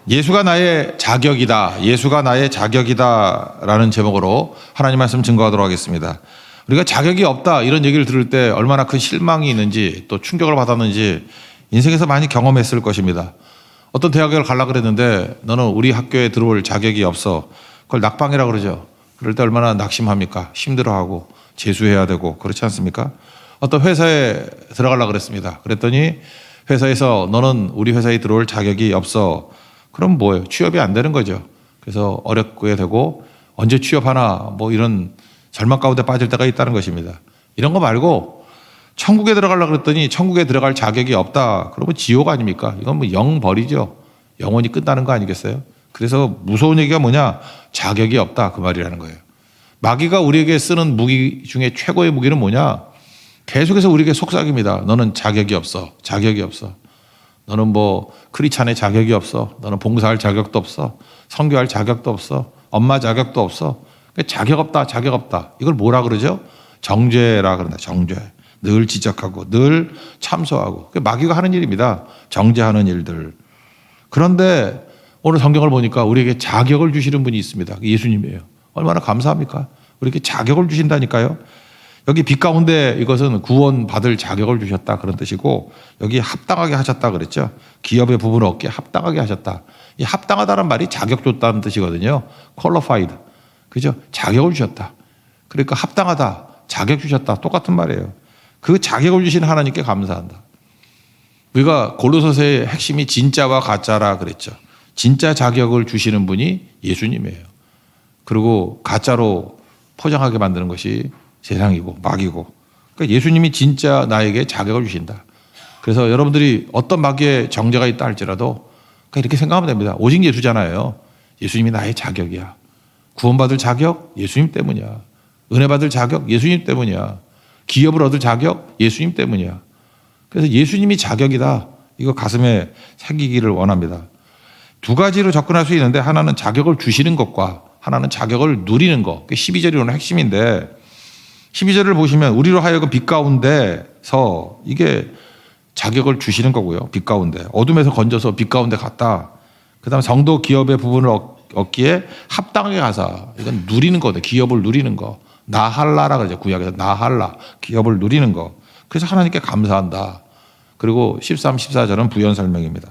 예수가 나의 자격이다. 예수가 나의 자격이다. 라는 제목으로 하나님 말씀 증거하도록 하겠습니다. 우리가 자격이 없다 이런 얘기를 들을 때 얼마나 큰 실망이 있는지 또 충격을 받았는지 인생에서 많이 경험했을 것입니다. 어떤 대학을 가려고 그랬는데 너는 우리 학교에 들어올 자격이 없어. 그걸 낙방이라고 그러죠. 그럴 때 얼마나 낙심합니까? 힘들어하고 재수해야 되고 그렇지 않습니까? 어떤 회사에 들어가려고 그랬습니다. 그랬더니 회사에서 너는 우리 회사에 들어올 자격이 없어. 그럼 뭐예요? 취업이 안 되는 거죠. 그래서 어렵게 되고 언제 취업하나 뭐 이런 절망 가운데 빠질 때가 있다는 것입니다. 이런 거 말고 천국에 들어가려고 그랬더니 천국에 들어갈 자격이 없다. 그러면 지옥 아닙니까? 이건 뭐 영벌이죠. 영원히 끝나는 거 아니겠어요? 그래서 무서운 얘기가 뭐냐? 자격이 없다. 그 말이라는 거예요. 마귀가 우리에게 쓰는 무기 중에 최고의 무기는 뭐냐? 계속해서 우리에게 속삭입니다. 너는 자격이 없어. 자격이 없어. 너는 뭐 크리스찬의 자격이 없어. 너는 봉사할 자격도 없어. 선교할 자격도 없어. 엄마 자격도 없어. 자격 없다. 자격 없다. 이걸 뭐라 그러죠? 정죄라 그런다. 정죄. 늘 지적하고 늘 참소하고. 마귀가 하는 일입니다. 정죄하는 일들. 그런데 오늘 성경을 보니까 우리에게 자격을 주시는 분이 있습니다. 예수님이에요. 얼마나 감사합니까? 우리에게 자격을 주신다니까요. 여기 빛 가운데 이것은 구원받을 자격을 주셨다 그런 뜻이고 여기 합당하게 하셨다 그랬죠. 기업의 부분을 얻게 합당하게 하셨다. 이 합당하다는 말이 자격 줬다는 뜻이거든요. qualified. 그죠? 자격을 주셨다. 그러니까 합당하다. 자격 주셨다. 똑같은 말이에요. 그 자격을 주신 하나님께 감사한다. 우리가 골로새서의 핵심이 진짜와 가짜라 그랬죠. 진짜 자격을 주시는 분이 예수님이에요. 그리고 가짜로 포장하게 만드는 것이 세상이고 마귀고. 그러니까 예수님이 진짜 나에게 자격을 주신다. 그래서 여러분들이 어떤 마귀의 정죄가 있다 할지라도 그러니까 이렇게 생각하면 됩니다. 오직 예수잖아요. 예수님이 나의 자격이야. 구원받을 자격? 예수님 때문이야. 은혜 받을 자격? 예수님 때문이야. 기업을 얻을 자격? 예수님 때문이야. 그래서 예수님이 자격이다. 이거 가슴에 새기기를 원합니다. 두 가지로 접근할 수 있는데 하나는 자격을 주시는 것과 하나는 자격을 누리는 것. 그게 12절이 오늘 핵심인데 12절을 보시면 우리로 하여금 빛 가운데서 이게 자격을 주시는 거고요. 빛 가운데. 어둠에서 건져서 빛 가운데 갔다. 그 다음에 성도 기업의 부분을 얻기에 합당하게 가사. 이건 누리는 거다. 기업을 누리는 거. 나할라라 그러죠. 구약에서 나할라. 기업을 누리는 거. 그래서 하나님께 감사한다. 그리고 13, 14절은 부연 설명입니다.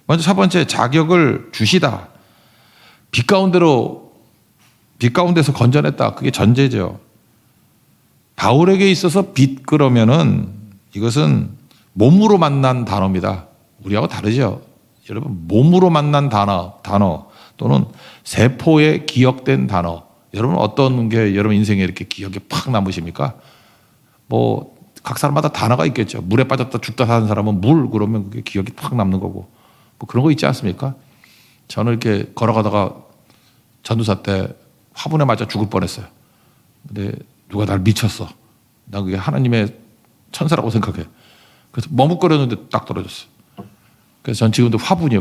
먼저 첫 번째 자격을 주시다. 빛 가운데서 건져냈다. 그게 전제죠. 바울에게 있어서 빛 그러면은 이것은 몸으로 만난 단어입니다. 우리하고 다르죠. 여러분 몸으로 만난 단어 또는 세포에 기억된 단어. 여러분 어떤 게 여러분 인생에 이렇게 기억에 팍 남으십니까? 뭐 각 사람마다 단어가 있겠죠. 물에 빠졌다 죽다 사는 사람은 물 그러면 그게 기억이 팍 남는 거고 뭐 그런 거 있지 않습니까? 저는 이렇게 걸어가다가 전도사 때 화분에 맞아 죽을 뻔했어요. 근데 누가 날 미쳤어. 나 그게 하나님의 천사라고 생각해. 그래서 머뭇거렸는데 딱 떨어졌어요. 그래서 전 지금도 화분이에요.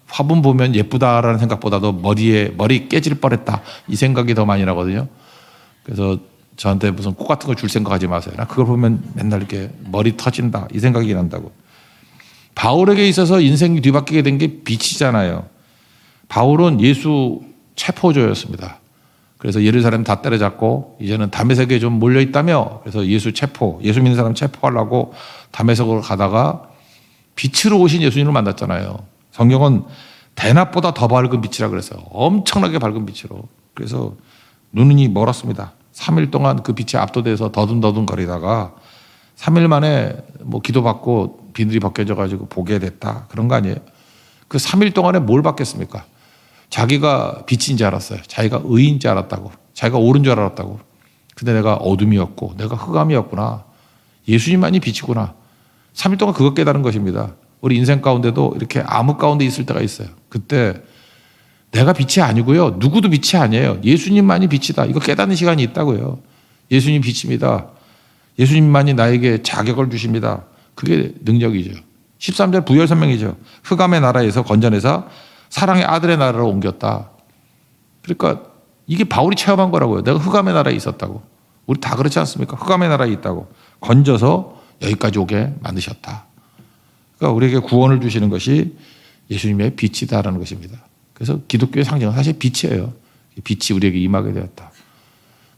화분 보면 예쁘다라는 생각보다도 머리 깨질 뻔했다. 이 생각이 더 많이 나거든요. 그래서 저한테 무슨 꽃 같은 거 줄 생각하지 마세요. 나 그걸 보면 맨날 이렇게 머리 터진다. 이 생각이 난다고. 바울에게 있어서 인생이 뒤바뀌게 된 게 빛이잖아요. 바울은 예수 체포조였습니다. 그래서 예루살렘 다 때려잡고 이제는 다메섹에 좀 몰려있다며 그래서 예수 믿는 사람 체포하려고 다메섹으로 가다가 빛으로 오신 예수님을 만났잖아요. 성경은 대낮보다 더 밝은 빛이라 그랬어요. 엄청나게 밝은 빛으로. 그래서 눈이 멀었습니다. 3일 동안 그 빛에 압도돼서 더듬더듬 거리다가 3일 만에 뭐 기도받고 비늘이 벗겨져 가지고 보게 됐다. 그런 거 아니에요. 그 3일 동안에 뭘 받겠습니까? 자기가 빛인 줄 알았어요. 자기가 의인 줄 알았다고. 자기가 옳은 줄 알았다고. 근데 내가 어둠이었고 내가 흑암이었구나. 예수님만이 빛이구나. 3일 동안 그것 깨달은 것입니다. 우리 인생 가운데도 이렇게 암흑 가운데 있을 때가 있어요. 그때 내가 빛이 아니고요. 누구도 빛이 아니에요. 예수님만이 빛이다. 이거 깨닫는 시간이 있다고요. 예수님 빛입니다. 예수님만이 나에게 자격을 주십니다. 그게 능력이죠. 13절 부열 설명이죠. 흑암의 나라에서 건져내서 사랑의 아들의 나라로 옮겼다. 그러니까 이게 바울이 체험한 거라고요. 내가 흑암의 나라에 있었다고. 우리 다 그렇지 않습니까? 흑암의 나라에 있다고. 건져서 여기까지 오게 만드셨다. 그러니까 우리에게 구원을 주시는 것이 예수님의 빛이다라는 것입니다. 그래서 기독교의 상징은 사실 빛이에요. 빛이 우리에게 임하게 되었다.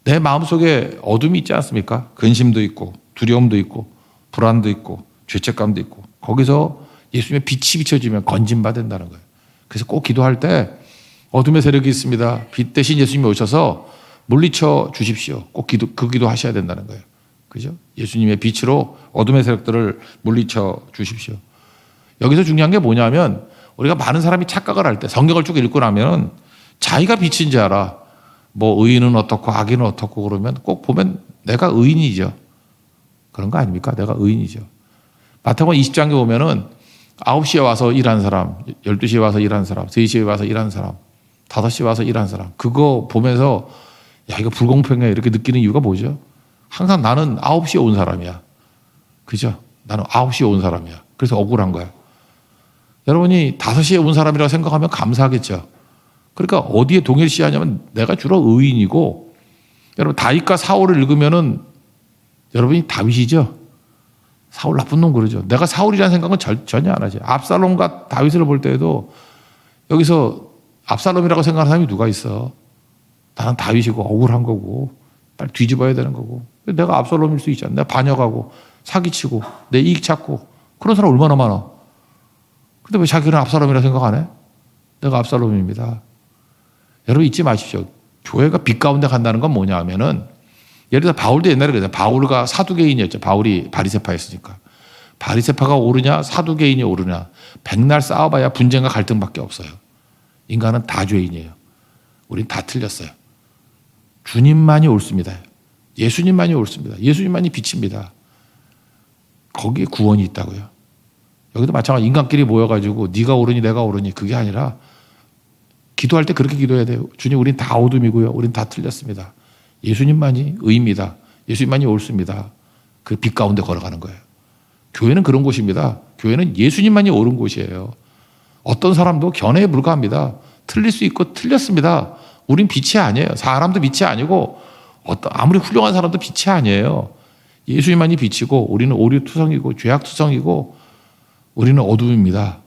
내 마음속에 어둠이 있지 않습니까? 근심도 있고 두려움도 있고 불안도 있고 죄책감도 있고 거기서 예수님의 빛이 비춰지면 건진받는다는 거예요. 그래서 꼭 기도할 때 어둠의 세력이 있습니다. 빛 대신 예수님이 오셔서 물리쳐 주십시오. 꼭 그 기도 하셔야 된다는 거예요. 그죠? 예수님의 빛으로 어둠의 세력들을 물리쳐 주십시오. 여기서 중요한 게 뭐냐면 우리가 많은 사람이 착각을 할 때 성경을 쭉 읽고 나면 자기가 빛인 줄 알아. 뭐 의인은 어떻고 악인은 어떻고 그러면 꼭 보면 내가 의인이죠. 그런 거 아닙니까? 내가 의인이죠. 마태복음 20장에 보면은 9시에 와서 일하는 사람, 12시에 와서 일하는 사람, 3시에 와서 일하는 사람, 5시에 와서 일하는 사람. 그거 보면서 야, 이거 불공평해 이렇게 느끼는 이유가 뭐죠? 항상 나는 9시에 온 사람이야. 그죠? 나는 9시에 온 사람이야. 그래서 억울한 거야. 여러분이 5시에 온 사람이라고 생각하면 감사하겠죠. 그러니까 어디에 동일시하냐면 내가 주로 의인이고 여러분 다윗과 사울을 읽으면은 여러분이 다윗이죠. 사울 나쁜 놈 그러죠. 내가 사울이라는 생각은 전혀 안 하지. 압살롬과 다윗을 볼 때에도 여기서 압살롬이라고 생각하는 사람이 누가 있어. 나는 다윗이고 억울한 거고 빨리 뒤집어야 되는 거고 내가 압살롬일 수 있잖아. 내가 반역하고 사기치고 내 이익 찾고 그런 사람 얼마나 많아. 근데 왜 자기는 압살롬이라고 생각 안 해? 내가 압살롬입니다. 여러분 잊지 마십시오. 교회가 빛 가운데 간다는 건 뭐냐 하면은 예를 들어 바울도 옛날에 그랬어요. 바울가 사두개인이었죠. 바울이 바리새파였으니까. 바리새파가 옳으냐 사두개인이 옳으냐 백날 싸워봐야 분쟁과 갈등밖에 없어요. 인간은 다 죄인이에요. 우린 다 틀렸어요. 주님만이 옳습니다. 예수님만이 옳습니다. 예수님만이 빛입니다. 거기에 구원이 있다고요. 여기도 마찬가지 인간끼리 모여가지고 네가 옳으니 내가 옳으니 그게 아니라 기도할 때 그렇게 기도해야 돼요. 주님 우린 다 어둠이고요. 우린 다 틀렸습니다. 예수님만이 의입니다. 예수님만이 옳습니다. 그 빛 가운데 걸어가는 거예요. 교회는 그런 곳입니다. 교회는 예수님만이 옳은 곳이에요. 어떤 사람도 견해에 불과합니다. 틀릴 수 있고 틀렸습니다. 우린 빛이 아니에요. 사람도 빛이 아니고 아무리 훌륭한 사람도 빛이 아니에요. 예수님만이 빛이고 우리는 오류투성이고 죄악투성이고 우리는 어둠입니다.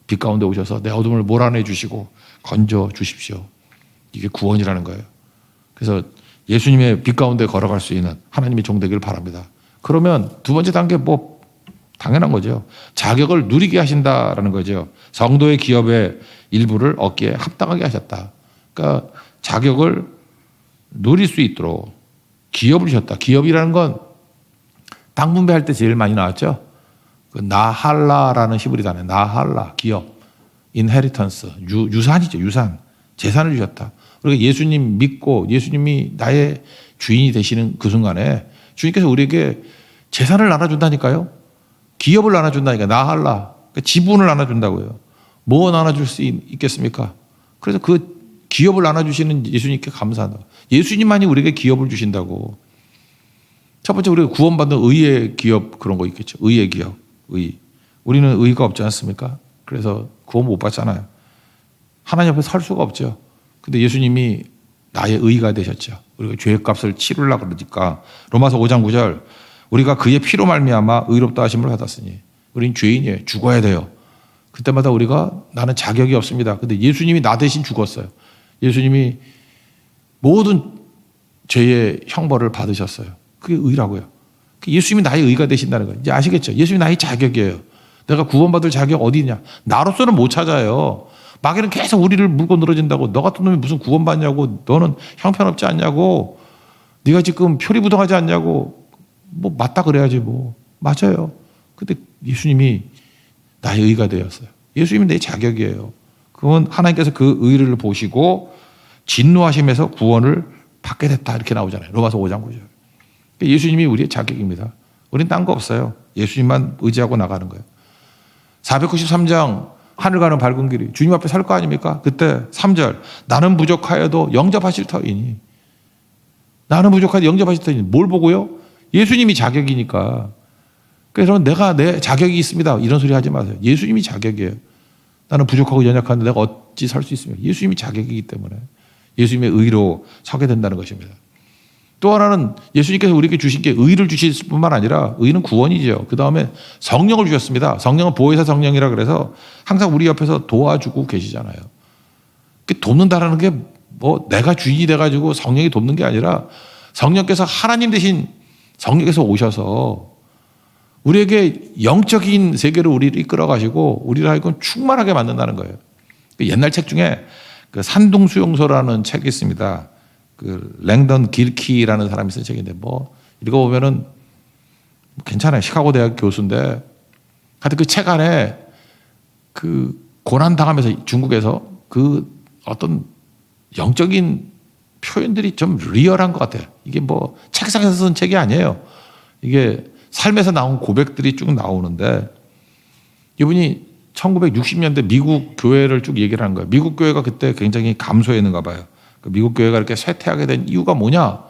빛 가운데 오셔서 내 어둠을 몰아내 주시고 건져 주십시오. 이게 구원이라는 거예요. 그래서 예수님의 빛 가운데 걸어갈 수 있는 하나님의 종 되기를 바랍니다. 그러면 두 번째 단계 뭐 당연한 거죠. 자격을 누리게 하신다라는 거죠. 성도의 기업의 일부를 얻기에 합당하게 하셨다. 그러니까 자격을 누릴 수 있도록 기업을 주셨다. 기업이라는 건 땅 분배할 때 제일 많이 나왔죠. 그 나할라라는 히브리 단어, 나할라, 기업, 인헤리턴스, 유산이죠, 유산. 재산을 주셨다. 그리고 예수님 믿고 예수님이 나의 주인이 되시는 그 순간에 주님께서 우리에게 재산을 나눠준다니까요. 기업을 나눠준다니까, 나할라. 그러니까 지분을 나눠준다고요. 뭐 나눠줄 수 있겠습니까? 그래서 그 기업을 나눠주시는 예수님께 감사한다. 예수님만이 우리에게 기업을 주신다고. 첫 번째 우리가 구원받는 의의 기업 그런 거 있겠죠. 의의 기업, 의. 우리는 의가 없지 않습니까? 그래서 구원 못 받잖아요. 하나님 앞에 설 수가 없죠. 근데 예수님이 나의 의가 되셨죠. 우리가 죄의 값을 치르려고 그러니까 로마서 5장 9절 우리가 그의 피로 말미암아 의롭다 하심을 받았으니 우린 죄인이에요. 죽어야 돼요. 그때마다 우리가 나는 자격이 없습니다. 근데 예수님이 나 대신 죽었어요. 예수님이 모든 죄의 형벌을 받으셨어요. 그게 의라고요. 예수님이 나의 의가 되신다는 거예요. 이제 아시겠죠? 예수님이 나의 자격이에요. 내가 구원받을 자격 어디 있냐? 나로서는 못 찾아요. 마귀는 계속 우리를 물고 늘어진다고. 너 같은 놈이 무슨 구원받냐고. 너는 형편없지 않냐고. 네가 지금 표리부동하지 않냐고. 뭐 맞다 그래야지 뭐. 맞아요. 근데 예수님이 나의 의가 되었어요. 예수님이 내 자격이에요. 그건 하나님께서 그 의를 보시고 진노하심에서 구원을 받게 됐다 이렇게 나오잖아요. 로마서 5장 9절. 예수님이 우리의 자격입니다. 우린 딴 거 없어요. 예수님만 의지하고 나가는 거예요. 493장 하늘 가는 밝은 길이 주님 앞에 설 거 아닙니까? 그때 3절 나는 부족하여도 영접하실 터이니 나는 부족하여도 영접하실 터이니 뭘 보고요? 예수님이 자격이니까. 그래서 내가 내 자격이 있습니다. 이런 소리 하지 마세요. 예수님이 자격이에요. 나는 부족하고 연약한데 내가 어찌 살 수 있습니까? 예수님이 자격이기 때문에 예수님의 의로 서게 된다는 것입니다. 또 하나는 예수님께서 우리에게 주신 게 의를 주실 뿐만 아니라 의는 구원이죠. 그 다음에 성령을 주셨습니다. 성령은 보혜사 성령이라 그래서 항상 우리 옆에서 도와주고 계시잖아요. 돕는다라는 게 뭐 내가 주인이 돼가지고 성령이 돕는 게 아니라 성령께서 하나님 대신 성령께서 오셔서 우리에게 영적인 세계로 우리를 이끌어 가시고 우리를 하여금 충만하게 만든다는 거예요. 옛날 책 중에 그 산둥수용소라는 책이 있습니다. 그 랭던 길키라는 사람이 쓴 책인데 뭐 읽어보면은 괜찮아요. 시카고 대학 교수인데 하여튼 그 책 안에 그 고난당하면서 중국에서 그 어떤 영적인 표현들이 좀 리얼한 것 같아요. 이게 뭐 책상에서 쓴 책이 아니에요. 이게 삶에서 나온 고백들이 쭉 나오는데 이분이 1960년대 미국 교회를 쭉 얘기를 하는 거예요. 미국 교회가 그때 굉장히 감소했는가 봐요. 미국 교회가 이렇게 쇠퇴하게 된 이유가 뭐냐?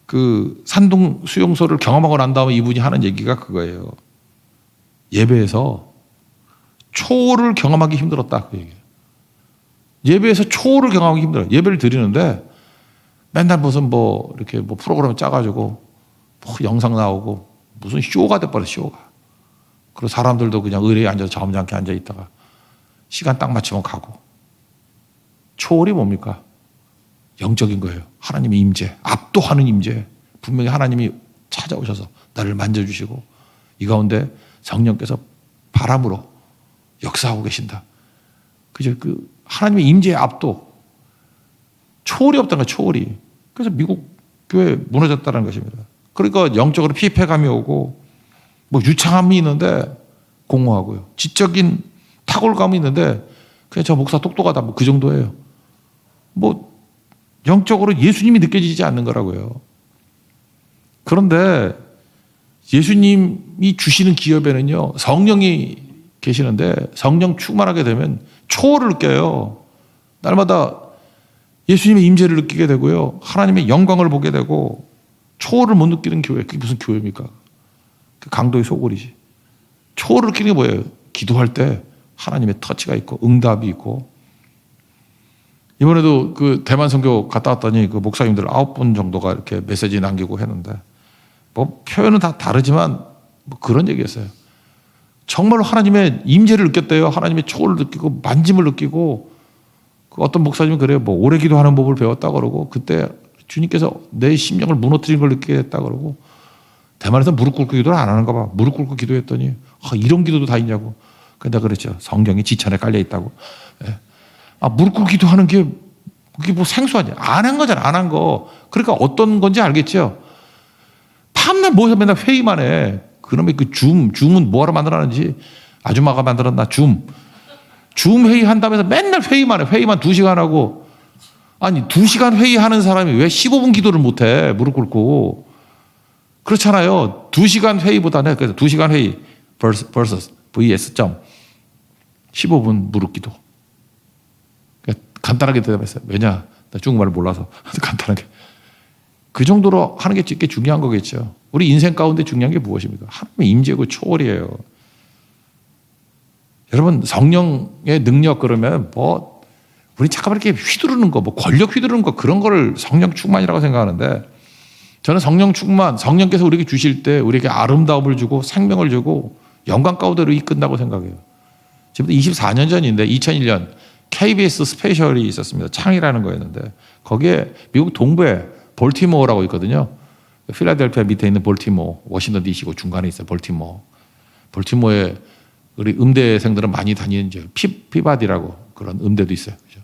그 산둥 수용소를 경험하고 난 다음에 이분이 하는 얘기가 그거예요. 예배에서 초를 경험하기 힘들었다. 그 얘기예요. 예배에서 초를 경험하기 힘들어요. 예배를 드리는데 맨날 무슨 뭐 이렇게 뭐 프로그램 짜가지고 뭐 영상 나오고 무슨 쇼가 돼버려, 쇼가. 그리고 사람들도 그냥 의리에 앉아서 점잖게 앉아 있다가 시간 딱 맞추면 가고. 초월이 뭡니까? 영적인 거예요. 하나님의 임재, 압도하는 임재. 분명히 하나님이 찾아오셔서 나를 만져주시고 이 가운데 성령께서 바람으로 역사하고 계신다. 그죠? 그 하나님의 임재의 압도. 초월이 없다는 거예요, 초월이. 그래서 미국 교회 무너졌다는 것입니다. 그러니까 영적으로 피폐감이 오고 뭐 유창함이 있는데 공허하고요. 지적인 탁월감이 있는데 그냥 저 목사 똑똑하다 뭐 그 정도예요. 뭐 영적으로 예수님이 느껴지지 않는 거라고요. 그런데 예수님이 주시는 기업에는요 성령이 계시는데 성령 충만하게 되면 초월을 느껴요. 날마다 예수님의 임재를 느끼게 되고요. 하나님의 영광을 보게 되고 초월을 못 느끼는 교회. 그게 무슨 교회입니까? 그 강도의 소골이지. 초월을 느끼는 게 뭐예요? 기도할 때 하나님의 터치가 있고 응답이 있고. 이번에도 그 대만 선교 갔다 왔더니 그 목사님들 9분 정도가 이렇게 메시지 남기고 했는데 뭐 표현은 다 다르지만 뭐 그런 얘기였어요. 정말로 하나님의 임재를 느꼈대요. 하나님의 초월을 느끼고 만짐을 느끼고 그 어떤 목사님은 그래요. 뭐 오래 기도하는 법을 배웠다 그러고 그때 주님께서 내 심령을 무너뜨린 걸 느끼게 됐다 그러고 대만에서 무릎 꿇고 기도를 안 하는가 봐. 무릎 꿇고 기도했더니 이런 기도도 다 있냐고. 근데 그랬죠. 성경이 지천에 깔려 있다고. 예. 무릎 꿇고 기도하는 게 그게 뭐 생소하냐. 안 한 거잖아. 안 한 거. 그러니까 어떤 건지 알겠죠. 밤낮 모여서 맨날 회의만 해. 그러면 그 줌은 뭐하러 만들었는지 아줌마가 만들었나 줌 회의 한다면서 맨날 회의만 해. 회의만 2시간 하고 아니 2시간 회의하는 사람이 왜 15분 기도를 못해. 무릎 꿇고. 그렇잖아요. 2시간 회의보다는 그래서 2시간 회의 vs 15분 무릎 기도. 간단하게 대답했어요. 왜냐? 나 중국말을 몰라서 간단하게. 그 정도로 하는 게 꽤 중요한 거겠죠. 우리 인생 가운데 중요한 게 무엇입니까? 하나님의 임재고 초월이에요. 여러분 성령의 능력 그러면 뭐 우리 잠깐만 이렇게 휘두르는 거, 뭐 권력 휘두르는 거 그런 거를 성령 충만이라고 생각하는데 저는 성령 충만, 성령께서 우리에게 주실 때 우리에게 아름다움을 주고 생명을 주고 영광 가운데로 이끈다고 생각해요. 지금부터 24년 전인데 2001년 KBS 스페셜이 있었습니다. 창이라는 거였는데 거기에 미국 동부에 볼티모어라고 있거든요. 필라델피아 밑에 있는 볼티모어, 워싱턴 DC고 중간에 있어요. 볼티모어에 우리 음대생들은 많이 다니는 피바디라고 그런 음대도 있어요. 그죠?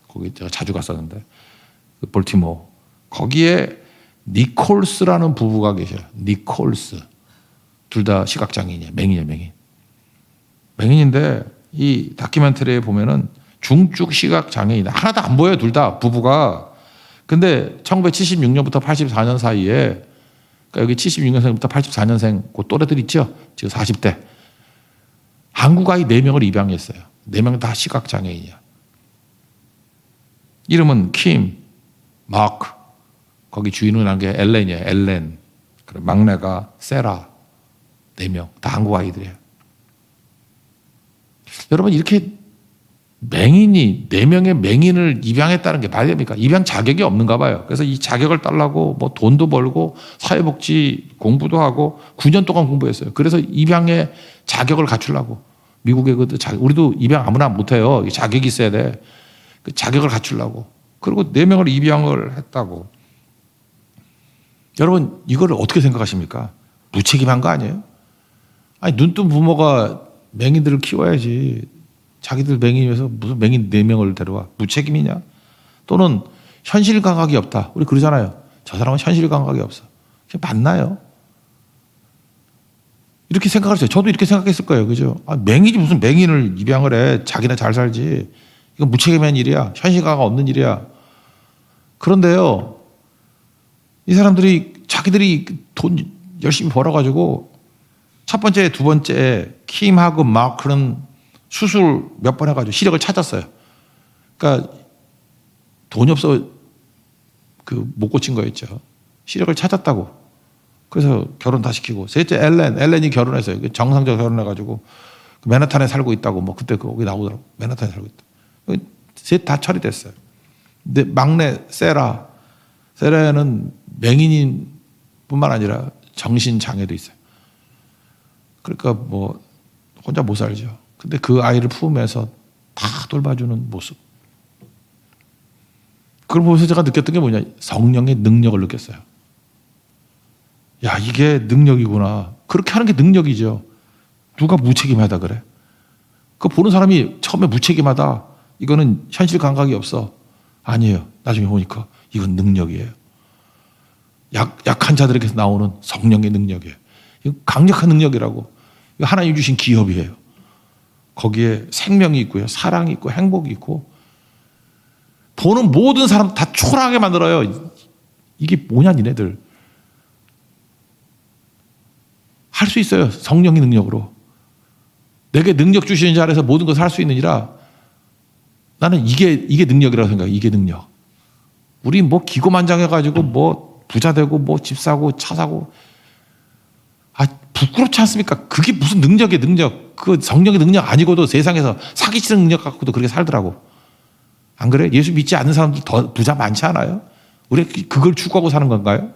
거기 제가 자주 갔었는데 그 볼티모어 거기에 니콜스라는 부부가 계셔요. 니콜스 둘 다 시각장애인이에요. 맹인이에요. 맹인인데 이 다큐멘터리에 보면은 중증 시각장애인 하나도 안 보여요. 둘 다 부부가. 근데 1976년부터 84년 사이에 그러니까 여기 76년생부터 84년생 그 또래들 있죠. 지금 40대. 한국 아이 4명을 입양했어요. 4명 다 시각장애인이야. 이름은 킴, 마크. 거기 주인은 한 게 엘렌이에요. 엘렌. 그리고 막내가 세라. 4명. 다 한국 아이들이에요. 여러분 이렇게 맹인이 4명의 맹인을 입양했다는 게 말이 됩니까? 입양 자격이 없는가 봐요. 그래서 이 자격을 따려고 뭐 돈도 벌고 사회복지 공부도 하고 9년 동안 공부했어요. 그래서 입양의 자격을 갖추려고. 미국의 우리도 입양 아무나 못해요. 자격이 있어야 돼. 그 자격을 갖추려고. 그리고 4명을 입양을 했다고. 여러분 이걸 어떻게 생각하십니까? 무책임한 거 아니에요? 아니 눈뜬 부모가 맹인들을 키워야지. 자기들 맹인이면서 무슨 맹인 4명을 데려와. 무책임이냐? 또는 현실 감각이 없다. 우리 그러잖아요. 저 사람은 현실 감각이 없어. 그게 맞나요? 이렇게 생각하세요. 저도 이렇게 생각했을 거예요. 그죠? 아, 맹인이 무슨 맹인을 입양을 해. 자기네 잘 살지. 이건 무책임한 일이야. 현실 감각 없는 일이야. 그런데요. 이 사람들이 자기들이 돈 열심히 벌어가지고 첫 번째, 두 번째 킴하고 마크는 수술 몇 번 해가지고 시력을 찾았어요. 그러니까 돈이 없어 못 고친 거였죠. 시력을 찾았다고. 그래서 결혼 다 시키고. 셋째 엘렌이 결혼했어요. 정상적으로 결혼해가지고 맨하탄에 살고 있다고. 뭐 그때 거기 나오더라고. 맨하탄에 살고 있다. 셋 다 처리됐어요. 근데 막내 세라는 맹인인 뿐만 아니라 정신장애도 있어요. 그러니까 뭐 혼자 못 살죠. 근데 그 아이를 품으면서 다 돌봐주는 모습. 그걸 보면서 제가 느꼈던 게 뭐냐. 성령의 능력을 느꼈어요. 야, 이게 능력이구나. 그렇게 하는 게 능력이죠. 누가 무책임하다 그래? 그거 보는 사람이 처음에 무책임하다. 이거는 현실 감각이 없어. 아니에요. 나중에 보니까 이건 능력이에요. 약한 자들에게서 나오는 성령의 능력이에요. 이거 강력한 능력이라고. 이거 하나님 주신 기업이에요. 거기에 생명이 있고요. 사랑이 있고 행복이 있고 보는 모든 사람 다 초라하게 만들어요. 이게 뭐냐 니네들. 할 수 있어요. 성령의 능력으로. 내게 능력 주시는 자리에서 모든 것을 할 수 있느니라. 나는 이게 능력이라고 생각해요. 이게 능력. 우리 뭐 기고만장해가지고 뭐 부자 되고 뭐 집 사고 차 사고 부끄럽지 않습니까? 그게 무슨 능력이에요, 능력. 그 성령의 능력 아니고도 세상에서 사기치는 능력 갖고도 그렇게 살더라고. 안 그래? 예수 믿지 않는 사람들 더 부자 많지 않아요? 우리 그걸 추구하고 사는 건가요?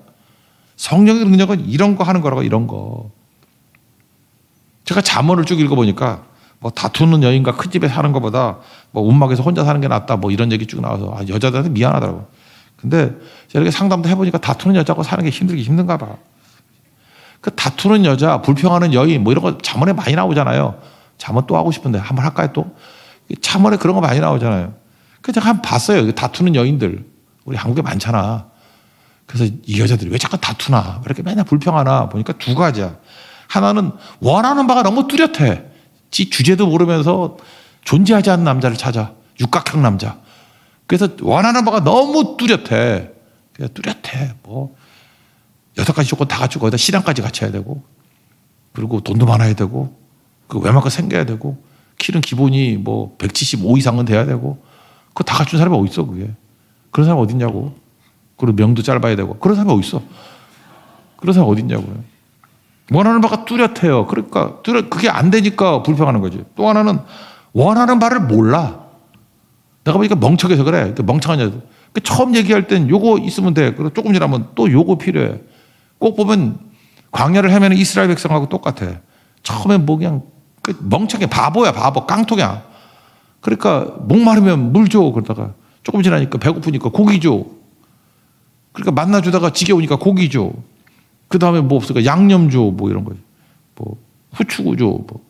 성령의 능력은 이런 거 하는 거라고, 이런 거. 제가 잠언을 쭉 읽어보니까 뭐 다투는 여인과 큰 집에 사는 것보다 뭐 움막에서 혼자 사는 게 낫다 뭐 이런 얘기 쭉 나와서 여자들한테 미안하더라고. 근데 이렇게 상담도 해보니까 다투는 여자하고 사는 게 힘든가 봐. 그 다투는 여자, 불평하는 여인 뭐 이런 거 잠언에 많이 나오잖아요. 잠언 또 하고 싶은데 한번 할까요 또? 잠언에 그런 거 많이 나오잖아요. 그래서 제가 한번 봤어요. 다투는 여인들. 우리 한국에 많잖아. 그래서 이 여자들이 왜 자꾸 다투나? 왜 이렇게 맨날 불평하나? 보니까 두 가지야. 하나는 원하는 바가 너무 뚜렷해. 지 주제도 모르면서 존재하지 않는 남자를 찾아. 육각형 남자. 그래서 원하는 바가 너무 뚜렷해. 그냥 뚜렷해. 뭐 6가지 조건 다 갖추고 거기다 신앙까지 갖춰야 되고 그리고 돈도 많아야 되고 그 외모가 생겨야 되고 키는 기본이 뭐 175 이상은 돼야 되고 그거 다 갖춘 사람이 어디 있어 그게. 그런 사람 어디 있냐고. 그리고 명도 짧아야 되고 그런 사람이 어디 있어. 그런 사람 어디 있냐고요. 원하는 바가 뚜렷해요. 그러니까 그게 안 되니까 불평하는 거지. 또 하나는 원하는 바를 몰라. 내가 보니까 멍청해서 그래. 멍청한 여자. 처음 얘기할 땐 요거 있으면 돼. 그리고 조금 지나면 또 요거 필요해. 꼭 보면 광야를 헤매는 이스라엘 백성하고 똑같아. 처음엔 뭐 그냥 멍청해. 바보야, 바보. 깡통이야. 그러니까 목마르면 물 줘. 그러다가 조금 지나니까 배고프니까 고기 줘. 그러니까 만나주다가 지겨우니까 고기 줘. 그 다음에 뭐 없을까? 양념 줘. 뭐 이런 거지. 뭐 후추구 줘. 뭐.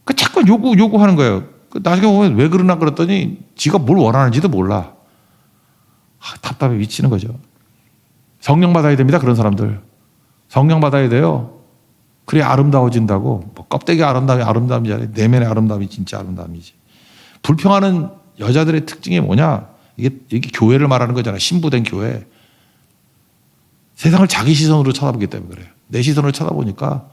그 자꾸 요구하는 거예요. 나중에 보면 왜 그러나 그랬더니 지가 뭘 원하는지도 몰라. 답답해 미치는 거죠. 성령 받아야 됩니다. 그런 사람들. 성령 받아야 돼요. 그래야 아름다워진다고. 뭐 껍데기 아름다움이 아니라 내면의 아름다움이 진짜 아름다움이지. 불평하는 여자들의 특징이 뭐냐? 이게 교회를 말하는 거잖아. 신부된 교회. 세상을 자기 시선으로 쳐다보기 때문에 그래요. 내 시선으로 쳐다보니까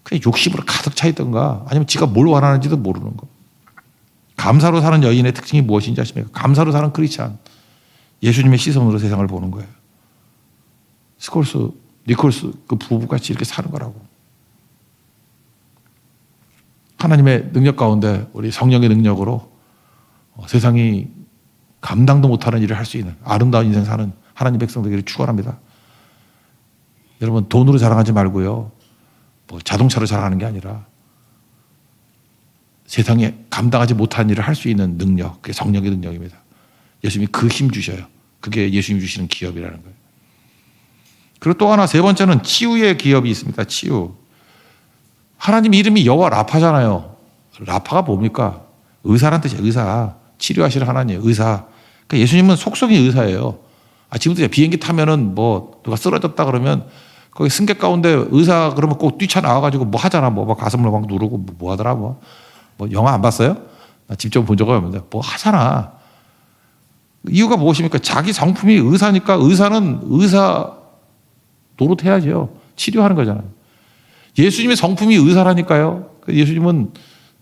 그냥 욕심으로 가득 차 있던가 아니면 지가 뭘 원하는지도 모르는 거. 감사로 사는 여인의 특징이 무엇인지 아십니까? 감사로 사는 크리스찬. 예수님의 시선으로 세상을 보는 거예요. 니콜스 그 부부같이 이렇게 사는 거라고. 하나님의 능력 가운데 우리 성령의 능력으로 세상이 감당도 못하는 일을 할 수 있는 아름다운 인생 사는 하나님 백성 되기를 축원합니다. 여러분 돈으로 자랑하지 말고요. 뭐 자동차로 자랑하는 게 아니라 세상에 감당하지 못한 일을 할 수 있는 능력, 그게 성령의 능력입니다. 예수님이 그 힘 주셔요. 그게 예수님이 주시는 기업이라는 거예요. 그리고 또 하나 세 번째는 치유의 기업이 있습니다. 치유. 하나님 이름이 여호와 라파잖아요. 라파가 뭡니까? 의사란 뜻이에요. 의사. 치료하시는 하나님, 의사. 그러니까 예수님은 속성이 의사예요. 지금도 비행기 타면은 뭐 누가 쓰러졌다 그러면 거기 승객 가운데 의사 그러면 꼭 뛰쳐나와가지고 뭐 하잖아. 뭐 가슴을 막 누르고 뭐 하더라. 뭐 영화 안 봤어요? 나 직접 본 적은 없는데 뭐 하잖아. 이유가 무엇입니까? 자기 성품이 의사니까 의사는 의사 노릇해야죠. 치료하는 거잖아요. 예수님의 성품이 의사라니까요. 예수님은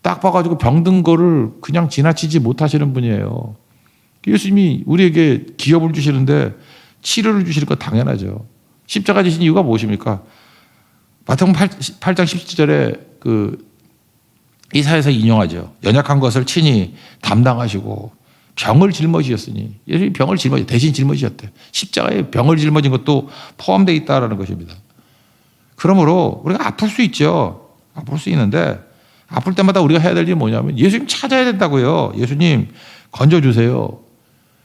딱 봐가지고 병든 거를 그냥 지나치지 못하시는 분이에요. 예수님이 우리에게 기업을 주시는데 치료를 주시는 건 당연하죠. 십자가 지신 이유가 무엇입니까? 마태복음 8장 17절에 이사야서 인용하죠. 연약한 것을 친히 담당하시고 병을 짊어지셨으니 예수님이 병을 대신 짊어지셨대. 십자가에 병을 짊어진 것도 포함되어 있다는 것입니다. 그러므로 우리가 아플 수 있죠. 아플 수 있는데 아플 때마다 우리가 해야 될 일이 뭐냐면 예수님 찾아야 된다고요. 예수님 건져주세요.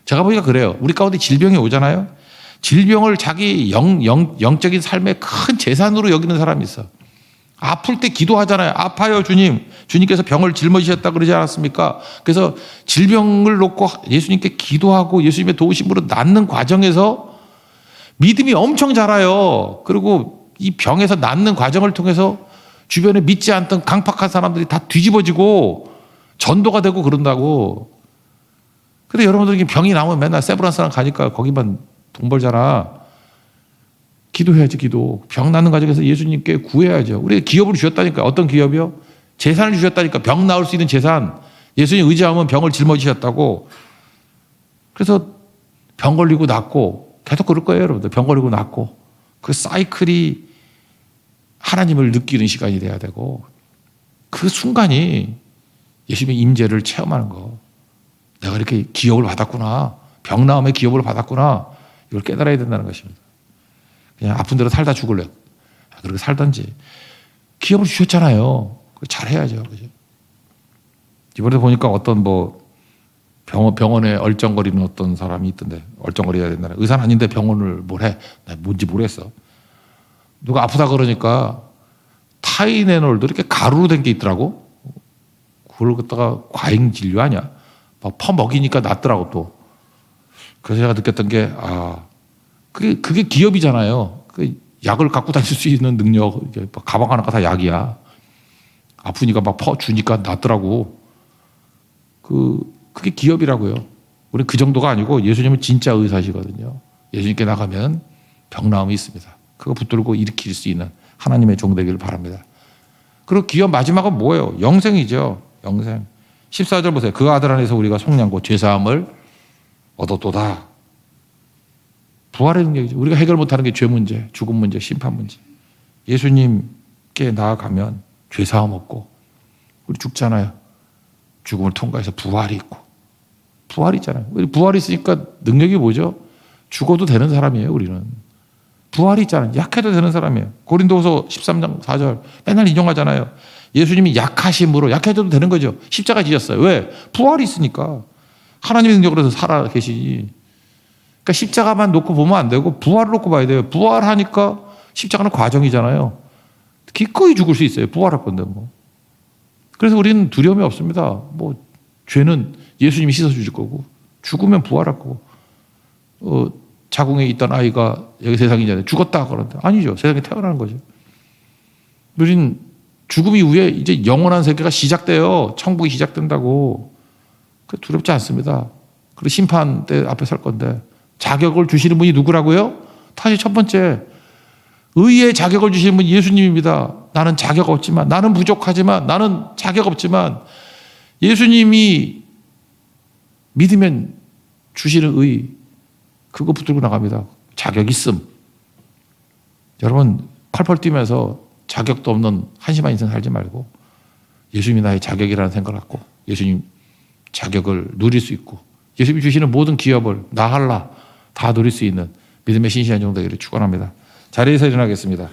제가 보니까 그래요. 우리 가운데 질병이 오잖아요. 질병을 자기 영적인 삶의 큰 재산으로 여기는 사람이 있어. 아플 때 기도하잖아요. 아파요 주님. 주님께서 병을 짊어지셨다 그러지 않았습니까? 그래서 질병을 놓고 예수님께 기도하고 예수님의 도우심으로 낫는 과정에서 믿음이 엄청 자라요. 그리고 이 병에서 낫는 과정을 통해서 주변에 믿지 않던 강팍한 사람들이 다 뒤집어지고 전도가 되고 그런다고. 근데 여러분들이 병이 나면 맨날 세브란스랑 가니까 거기만 돈 벌잖아. 기도해야지, 기도. 병 낫는 과정에서 예수님께 구해야죠. 우리가 기업을 주셨다니까. 어떤 기업이요? 재산을 주셨다니까. 병 나을 수 있는 재산. 예수님 의지하면 병을 짊어지셨다고. 그래서 병 걸리고 낫고 계속 그럴 거예요, 여러분들. 병 걸리고 낫고. 그 사이클이 하나님을 느끼는 시간이 돼야 되고 그 순간이 예수님의 임재를 체험하는 거. 내가 이렇게 기업을 받았구나. 병 나음의 기업을 받았구나. 이걸 깨달아야 된다는 것입니다. 그냥 아픈 대로 살다 죽을래. 그렇게 살던지. 기업을 주셨잖아요. 잘해야죠. 그죠? 이번에 보니까 어떤 병원에 얼쩡거리는 어떤 사람이 있던데, 얼쩡거려야 된다는. 의사는 아닌데 병원을 뭘 해? 나 뭔지 모르겠어. 누가 아프다 그러니까 타이레놀도 이렇게 가루로 된 게 있더라고. 그걸 갖다가 과잉 진료 아니야? 막 퍼먹이니까 낫더라고 또. 그래서 제가 느꼈던 게, 그게 기업이잖아요. 그 약을 갖고 다닐 수 있는 능력, 가방 하나가 다 약이야. 아프니까 막 퍼주니까 낫더라고. 그게 기업이라고요. 우리 그 정도가 아니고 예수님은 진짜 의사시거든요. 예수님께 나가면 병나음이 있습니다. 그거 붙들고 일으킬 수 있는 하나님의 종 되기를 바랍니다. 그리고 기업 마지막은 뭐예요? 영생이죠. 영생. 14절 보세요. 그 아들 안에서 우리가 속량고 죄사함을 얻었도다. 부활의 능력이죠. 우리가 해결 못하는 게 죄 문제, 죽음 문제, 심판 문제. 예수님께 나아가면 죄사함 없고 우리 죽잖아요. 죽음을 통과해서 부활이 있고. 부활이 있잖아요. 부활이 있으니까 능력이 뭐죠? 죽어도 되는 사람이에요. 우리는. 부활이 있잖아요. 약해도 되는 사람이에요. 고린도후서 13장 4절 맨날 인용하잖아요. 예수님이 약하심으로 약해져도 되는 거죠. 십자가 지셨어요. 왜? 부활이 있으니까. 하나님의 능력으로 살아 계시니. 그러니까 십자가만 놓고 보면 안 되고 부활을 놓고 봐야 돼요. 부활하니까 십자가는 과정이잖아요. 기꺼이 죽을 수 있어요. 부활할 건데 뭐. 그래서 우리는 두려움이 없습니다. 죄는 예수님이 씻어주실 거고 죽으면 부활할 거고 자궁에 있던 아이가 여기 세상이잖아요. 죽었다 그런데 아니죠. 세상에 태어나는 거죠. 우리는 죽음 이후에 이제 영원한 세계가 시작돼요. 천국이 시작된다고. 두렵지 않습니다. 그리고 심판대 앞에 설 건데 자격을 주시는 분이 누구라고요? 다시 첫 번째 의의 자격을 주시는 분이 예수님입니다. 나는 자격 없지만 나는 부족하지만 나는 자격 없지만 예수님이 믿으면 주시는 의 그거 붙들고 나갑니다. 자격 있음. 여러분 펄펄 뛰면서 자격도 없는 한심한 인생 살지 말고 예수님이 나의 자격이라는 생각을 갖고 예수님 자격을 누릴 수 있고 예수님이 주시는 모든 기업을 나할라 다 누릴 수 있는 믿음의 신실한 종되기를 축원합니다. 자리에서 일어나겠습니다.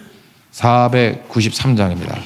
493장입니다.